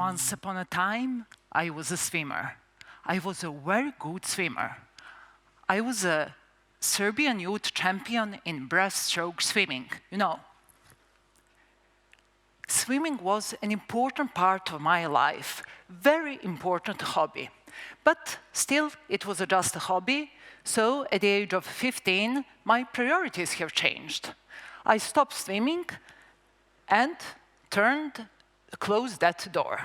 Once upon a time, I was a swimmer. I was a very good swimmer. I was a Serbian youth champion in breaststroke swimming, you know. Swimming was an important part of my life, very important hobby. But still, it was just a hobby, so at the age of 15, my priorities have changed. I stopped swimming and closed that door.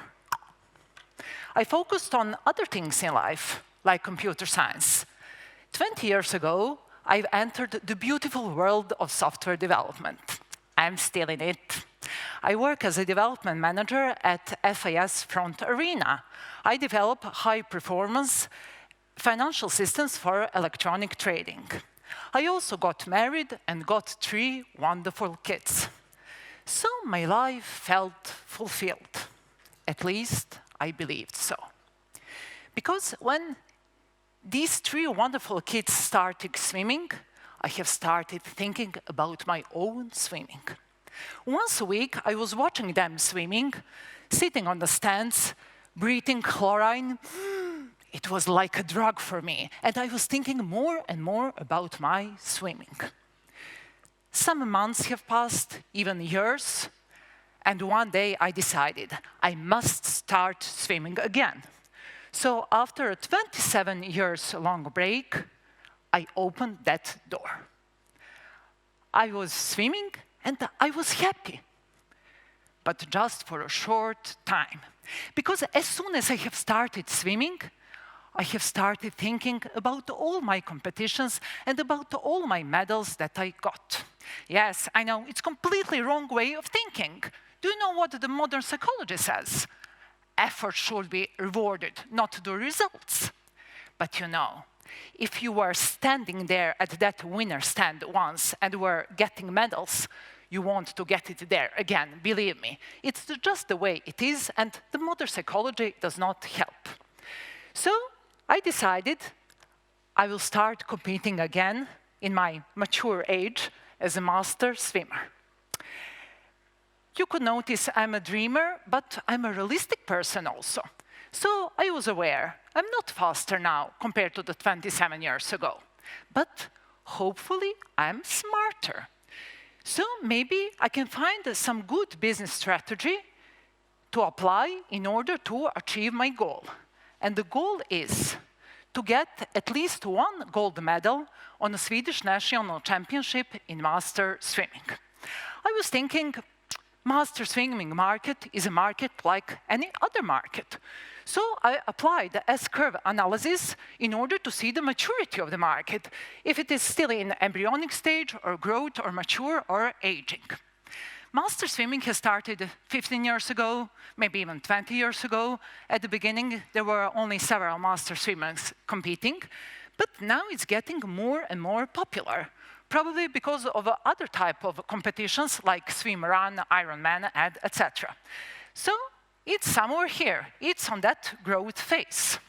I focused on other things in life, like computer science. 20 years ago, I entered the beautiful world of software development. I'm still in it. I work as a development manager at FIS Front Arena. I develop high-performance financial systems for electronic trading. I also got married and got 3 wonderful kids. So my life felt fulfilled. At least I believed so. Because when these 3 wonderful kids started swimming, I have started thinking about my own swimming. Once a week, I was watching them swimming, sitting on the stands, breathing chlorine. It was like a drug for me, and I was thinking more and more about my swimming. Some months have passed, even years, and one day I decided I must start swimming again. So after a 27 years long break, I opened that door. I was swimming and I was happy, but just for a short time. Because as soon as I have started swimming, I have started thinking about all my competitions and about all my medals that I got. Yes, I know, it's a completely wrong way of thinking. Do you know what the modern psychology says? Effort should be rewarded, not the results. But you know, if you were standing there at that winner stand once and were getting medals, you want to get it there again, believe me. It's just the way it is, and the modern psychology does not help. So I decided I will start competing again in my mature age as a master swimmer. You could notice I'm a dreamer, but I'm a realistic person also. So I was aware I'm not faster now compared to the 27 years ago. But hopefully I'm smarter. So maybe I can find some good business strategy to apply in order to achieve my goal. And the goal is to get at least 1 gold medal on the Swedish National Championship in master swimming. I was thinking, master swimming market is a market like any other market. So I applied the S-curve analysis in order to see the maturity of the market, if it is still in embryonic stage, or growth, or mature, or aging. Master swimming has started 15 years ago, maybe even 20 years ago. At the beginning, there were only several master swimmers competing, but now it's getting more and more popular. Probably because of other type of competitions like swim, run, Ironman, and etc. So it's somewhere here. It's on that growth phase.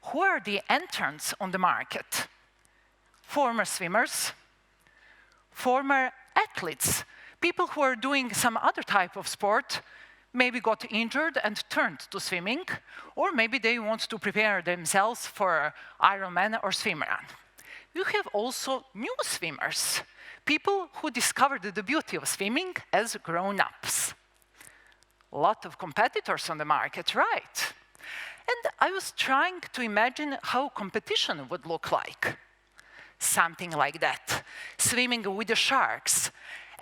Who are the entrants on the market? Former swimmers, former athletes, people who are doing some other type of sport, maybe got injured and turned to swimming, or maybe they want to prepare themselves for Ironman or swimrun. You have also new swimmers, people who discovered the beauty of swimming as grown-ups. A lot of competitors on the market, right? And I was trying to imagine how competition would look like. Something like that, swimming with the sharks.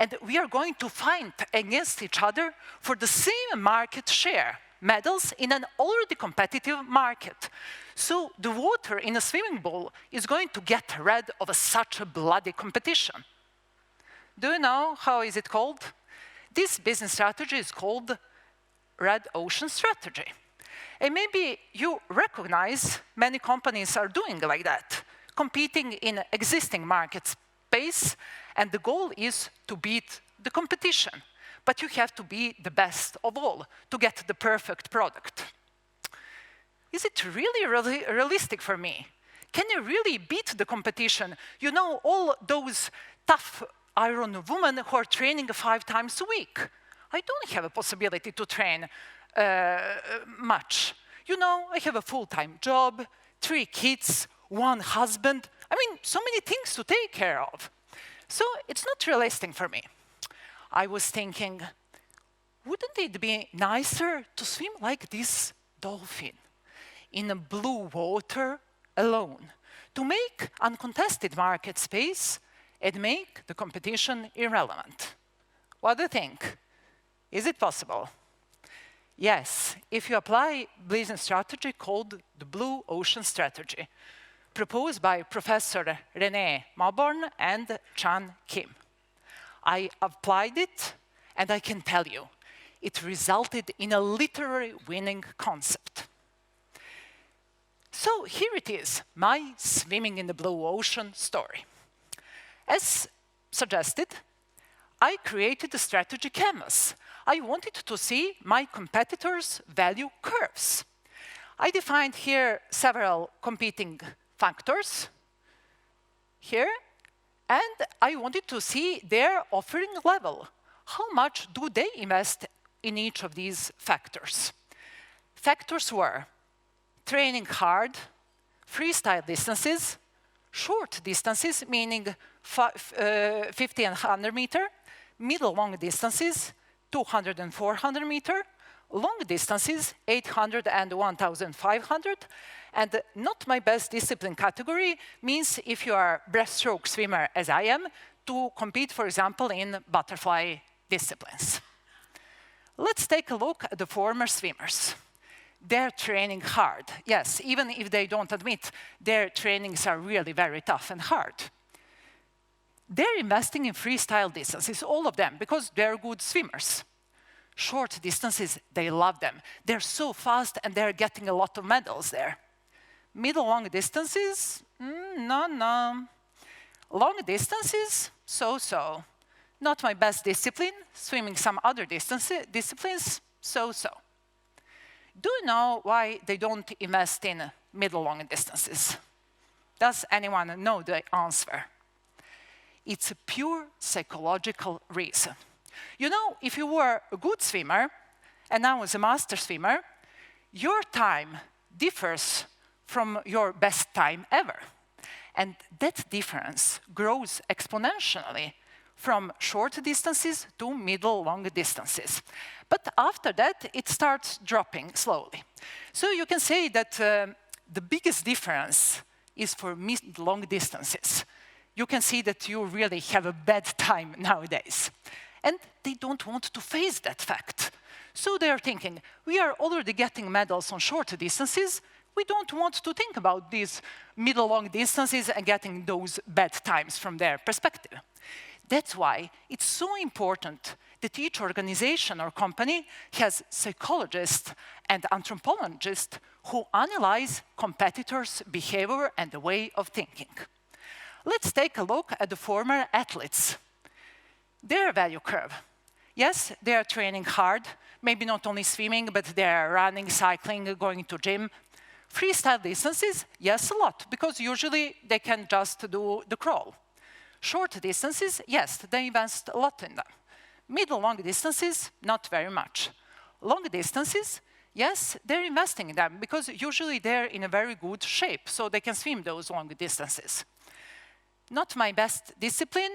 And we are going to fight against each other for the same market share, medals in an already competitive market. So the water in a swimming pool is going to get rid of such a bloody competition. Do you know how is it called? This business strategy is called Red Ocean Strategy. And maybe you recognize many companies are doing like that, competing in existing market space, and the goal is to beat the competition. But you have to be the best of all to get the perfect product. Is it really realistic for me? Can you really beat the competition? You know, all those tough iron women who are training 5 times a week. I don't have a possibility to train much. You know, I have a full-time job, 3 kids, 1 husband. I mean, so many things to take care of. So it's not realistic for me. I was thinking, wouldn't it be nicer to swim like this dolphin in a blue water alone, to make uncontested market space and make the competition irrelevant? What do you think? Is it possible? Yes, if you apply business strategy called the Blue Ocean Strategy, proposed by Professor René Mauborgne and Chan Kim. I applied it, and I can tell you, it resulted in a literary winning concept. So here it is, my swimming in the blue ocean story. As suggested, I created a strategy canvas. I wanted to see my competitors' value curves. I defined here several competing factors here, and I wanted to see their offering level. How much do they invest in each of these factors? Factors were training hard, freestyle distances, short distances, meaning 50 and 100 meter, middle long distances, 200 and 400 meter, long distances, 800 and 1,500, and not my best discipline category means if you are breaststroke swimmer, as I am, to compete, for example, in butterfly disciplines. Let's take a look at the former swimmers. They're training hard. Yes, even if they don't admit, their trainings are really very tough and hard. They're investing in freestyle distances, all of them, because they're good swimmers. Short distances, they love them. They're so fast and they're getting a lot of medals there. Middle long distances, no. Long distances, so-so. Not my best discipline, swimming some other disciplines, so-so. Do you know why they don't invest in middle long distances? Does anyone know the answer? It's a pure psychological reason. You know, if you were a good swimmer, and now as a master swimmer, your time differs from your best time ever. And that difference grows exponentially from short distances to middle long distances. But after that, it starts dropping slowly. So you can say that the biggest difference is for mid-long distances. You can see that you really have a bad time nowadays. And they don't want to face that fact. So they're thinking, we are already getting medals on short distances, we don't want to think about these middle-long distances and getting those bad times from their perspective. That's why it's so important that each organization or company has psychologists and anthropologists who analyze competitors' behavior and the way of thinking. Let's take a look at the former athletes. Their value curve. Yes, they are training hard, maybe not only swimming, but they are running, cycling, going to gym. Freestyle distances, yes, a lot, because usually they can just do the crawl. Short distances, yes, they invest a lot in them. Middle long distances, not very much. Long distances, yes, they're investing in them, because usually they're in a very good shape, so they can swim those long distances. Not my best discipline.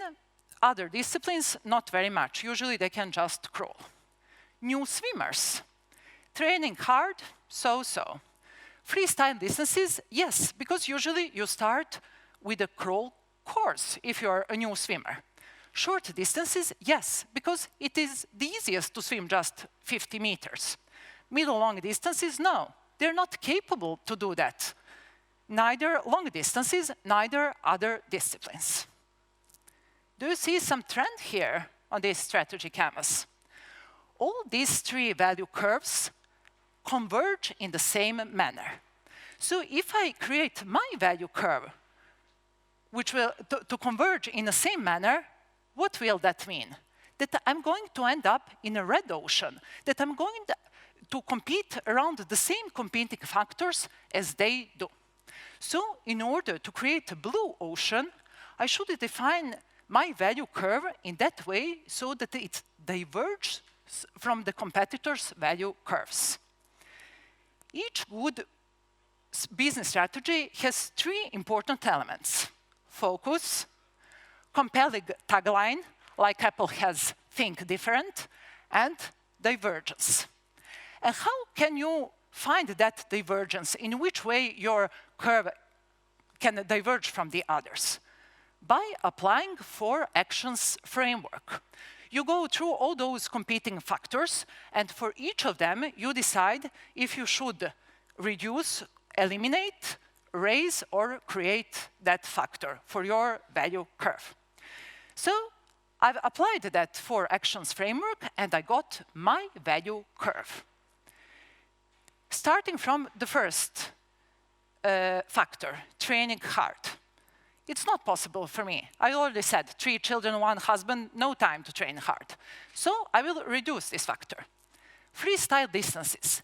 Other disciplines, not very much. Usually they can just crawl. New swimmers, training hard, so-so. Freestyle distances, yes, because usually you start with a crawl course if you're a new swimmer. Short distances, yes, because it is the easiest to swim just 50 meters. Middle long distances, no, they're not capable to do that. Neither long distances, neither other disciplines. Do you see some trend here on this strategy canvas? All these 3 value curves converge in the same manner. So if I create my value curve, which will to converge in the same manner, what will that mean? That I'm going to end up in a red ocean, that I'm going to compete around the same competing factors as they do. So in order to create a blue ocean, I should define my value curve in that way so that it diverges from the competitors' value curves. Each good business strategy has three important elements: focus, compelling tagline, like Apple has think different, and divergence. And how can you find that divergence? In which way your curve can diverge from the others? By applying 4 actions framework. You go through all those competing factors, and for each of them, you decide if you should reduce, eliminate, raise, or create that factor for your value curve. So I've applied that 4 actions framework, and I got my value curve. Starting from the first factor, training hard. It's not possible for me. I already said 3 children, 1 husband, no time to train hard. So I will reduce this factor. Freestyle distances.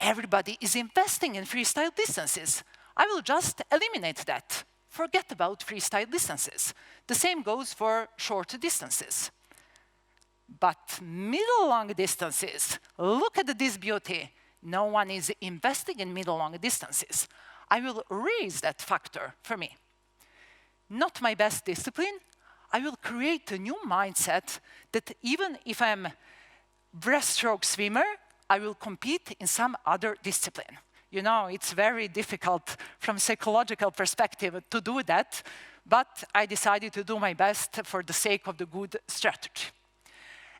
Everybody is investing in freestyle distances. I will just eliminate that. Forget about freestyle distances. The same goes for short distances. But middle long distances, look at this beauty. No one is investing in middle long distances. I will raise that factor for me. Not my best discipline, I will create a new mindset that even if I'm breaststroke swimmer, I will compete in some other discipline. You know, it's very difficult from psychological perspective to do that, but I decided to do my best for the sake of the good strategy.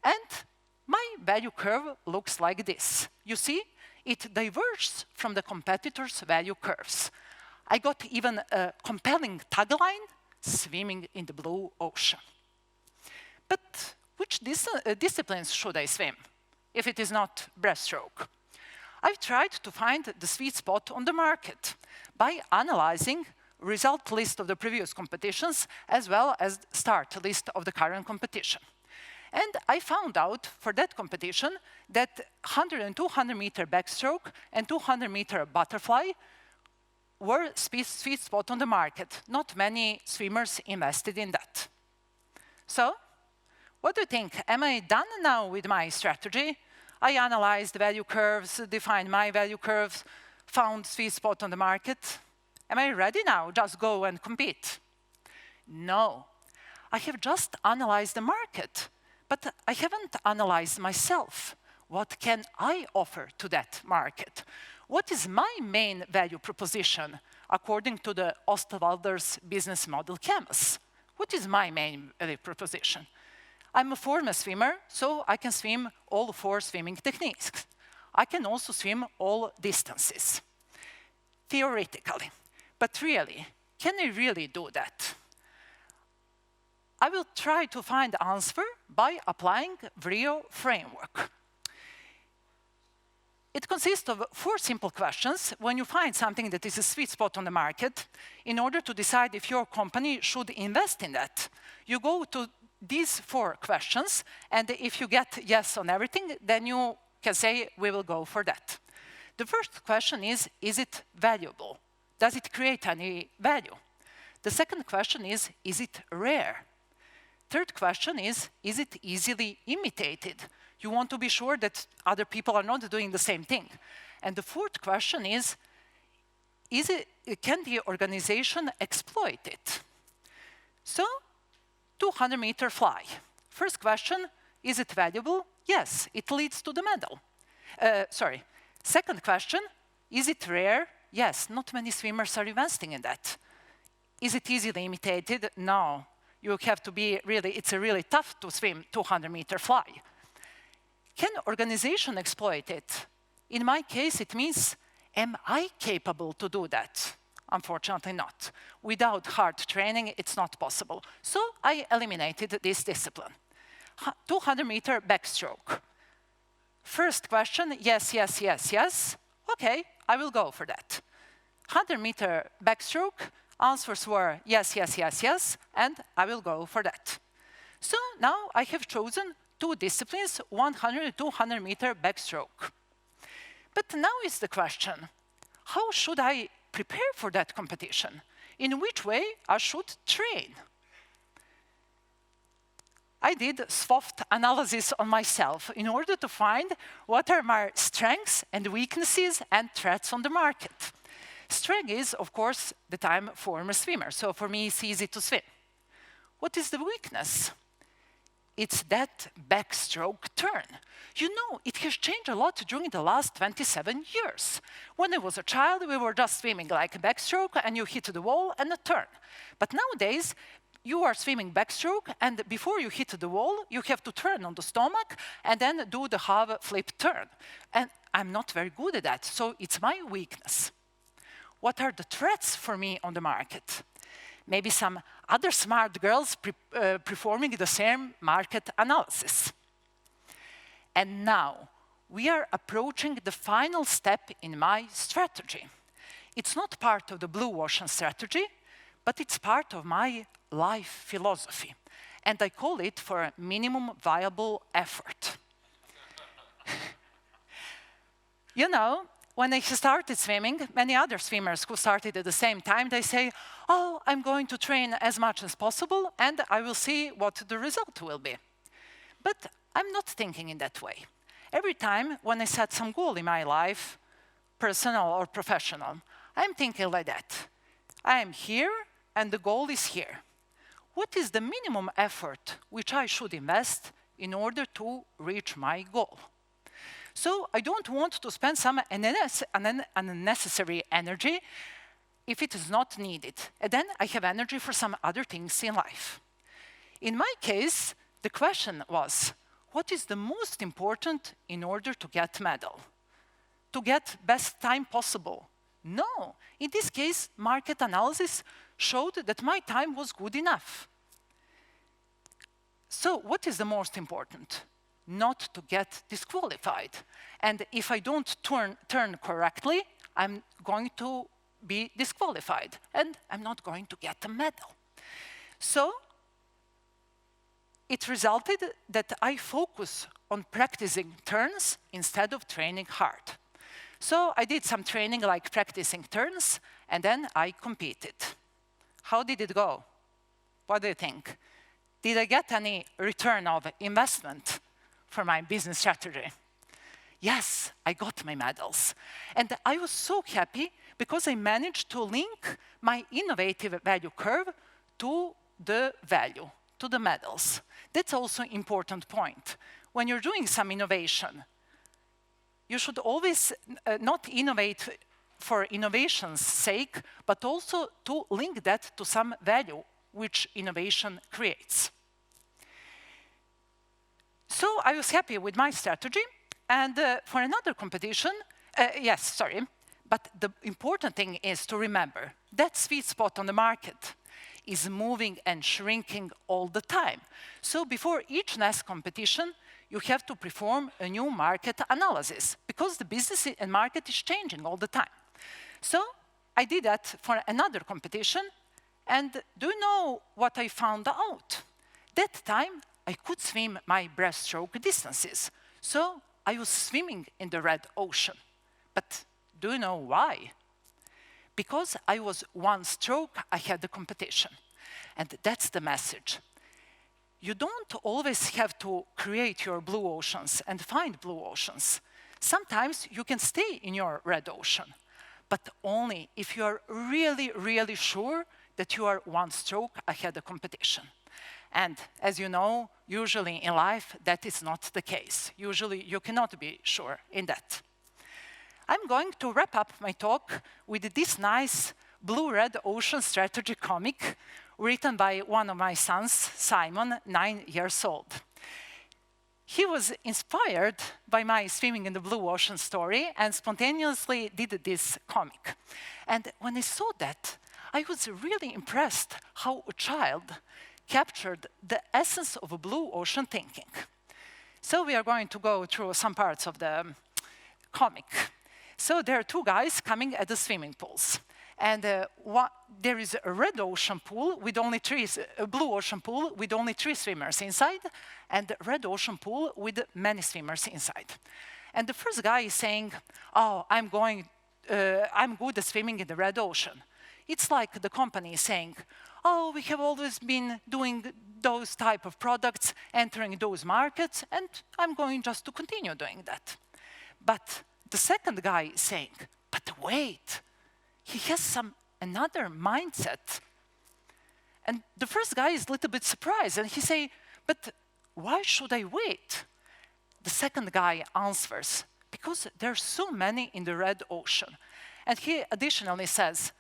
And my value curve looks like this. You see, it diverges from the competitors' value curves. I got even a compelling tagline, swimming in the blue ocean. But which disciplines should I swim if it is not breaststroke? I've tried to find the sweet spot on the market by analyzing result list of the previous competitions as well as start list of the current competition. And I found out for that competition that 100 and 200 meter backstroke and 200 meter butterfly were sweet spot on the market. Not many swimmers invested in that. So, what do you think? Am I done now with my strategy? I analyzed the value curves, defined my value curves, found sweet spot on the market. Am I ready now? Just go and compete? No. I have just analyzed the market, but I haven't analyzed myself. What can I offer to that market? What is my main value proposition according to the Osterwalder's business model canvas? What is my main value proposition? I'm a former swimmer, so I can swim all 4 swimming techniques. I can also swim all distances, theoretically. But really, can I really do that? I will try to find the answer by applying VRIO framework. It consists of 4 simple questions. When you find something that is a sweet spot on the market, in order to decide if your company should invest in that, you go to these 4 questions, and if you get yes on everything, then you can say, we will go for that. The first question is it valuable? Does it create any value? The second question is it rare? Third question is it easily imitated? You want to be sure that other people are not doing the same thing. And the fourth question is can the organization exploit it? So, 200 meter fly. First question, is it valuable? Yes, it leads to the medal. Second question, is it rare? Yes, not many swimmers are investing in that. Is it easily imitated? No. You have to be really, it's really tough to swim 200 meter fly. Can organization exploit it? In my case, it means, am I capable to do that? Unfortunately not. Without hard training, it's not possible. So I eliminated this discipline. 200 meter backstroke. First question, yes, yes, yes, yes. Okay, I will go for that. 100 meter backstroke, answers were yes, yes, yes, yes, and I will go for that. So now I have chosen 2 disciplines, 100 and 200 meter backstroke. But now is the question, how should I prepare for that competition? In which way I should train? I did SWOT analysis on myself in order to find what are my strengths and weaknesses and threats on the market. Strength is, of course, that I'm a former swimmer, so for me it's easy to swim. What is the weakness? It's that backstroke turn. You know, it has changed a lot during the last 27 years. When I was a child, we were just swimming like a backstroke and you hit the wall and a turn. But nowadays, you are swimming backstroke, and before you hit the wall, you have to turn on the stomach and then do the half flip turn. And I'm not very good at that, so it's my weakness. What are the threats for me on the market? Maybe some other smart girls performing the same market analysis. And now, we are approaching the final step in my strategy. It's not part of the blue ocean strategy, but it's part of my life philosophy. And I call it for minimum viable effort. You know, when I started swimming, many other swimmers who started at the same time, they say, oh, I'm going to train as much as possible and I will see what the result will be. But I'm not thinking in that way. Every time when I set some goal in my life, personal or professional, I'm thinking like that. I am here and the goal is here. What is the minimum effort which I should invest in order to reach my goal? So I don't want to spend some unnecessary energy if it is not needed. And then I have energy for some other things in life. In my case, the question was, what is the most important in order to get medal? To get best time possible? No. In this case, market analysis showed that my time was good enough. So what is the most important? Not to get disqualified. And if I don't turn correctly, I'm going to be disqualified and I'm not going to get a medal. So it resulted that I focus on practicing turns instead of training hard. So I did some training like practicing turns and then I competed. How did it go? What do you think? Did I get any return of investment for my business strategy? Yes, I got my medals. And I was so happy because I managed to link my innovative value curve to the value, to the medals. That's also an important point. When you're doing some innovation, you should always not innovate for innovation's sake, but also to link that to some value which innovation creates. So I was happy with my strategy, and for another competition, but the important thing is to remember that sweet spot on the market is moving and shrinking all the time. So before each next competition, you have to perform a new market analysis because the business and market is changing all the time. So I did that for another competition, and do you know what I found out? That time, I could swim my breaststroke distances. So I was swimming in the red ocean. But do you know why? Because I was one stroke ahead of the competition. And that's the message. You don't always have to create your blue oceans and find blue oceans. Sometimes you can stay in your red ocean, but only if you are really, really sure that you are one stroke ahead of the competition. And as you know, usually in life, that is not the case. Usually you cannot be sure in that. I'm going to wrap up my talk with this nice blue-red ocean strategy comic written by one of my sons, Simon, 9 years old. He was inspired by my swimming in the blue ocean story and spontaneously did this comic. And when I saw that, I was really impressed how a child captured the essence of a blue ocean thinking. So we are going to go through some parts of the comic. So there are two guys coming at the swimming pools. And there is a red ocean pool with only a blue ocean pool with only 3 swimmers inside, and a red ocean pool with many swimmers inside. And the first guy is saying, oh, I'm good at swimming in the red ocean. It's like the company is saying, oh, we have always been doing those type of products, entering those markets, and I'm going just to continue doing that. But the second guy is saying, but wait, he has another mindset. And the first guy is a little bit surprised, and he say, but why should I wait? The second guy answers, because there are so many in the red ocean. And he additionally says,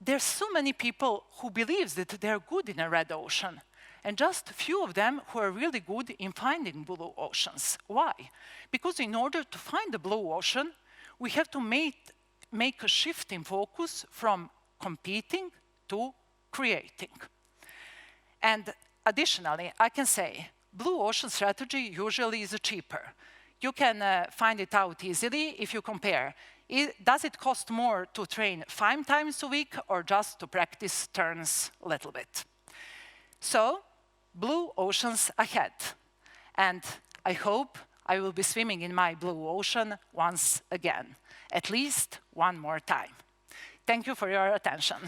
there's so many people who believe that they're good in a red ocean, and just a few of them who are really good in finding blue oceans. Why? Because in order to find the blue ocean, we have to make a shift in focus from competing to creating. And additionally, I can say, blue ocean strategy usually is cheaper. You can find it out easily if you compare. Does it cost more to train 5 times a week or just to practice turns a little bit? So, blue oceans ahead. And I hope I will be swimming in my blue ocean once again, at least one more time. Thank you for your attention.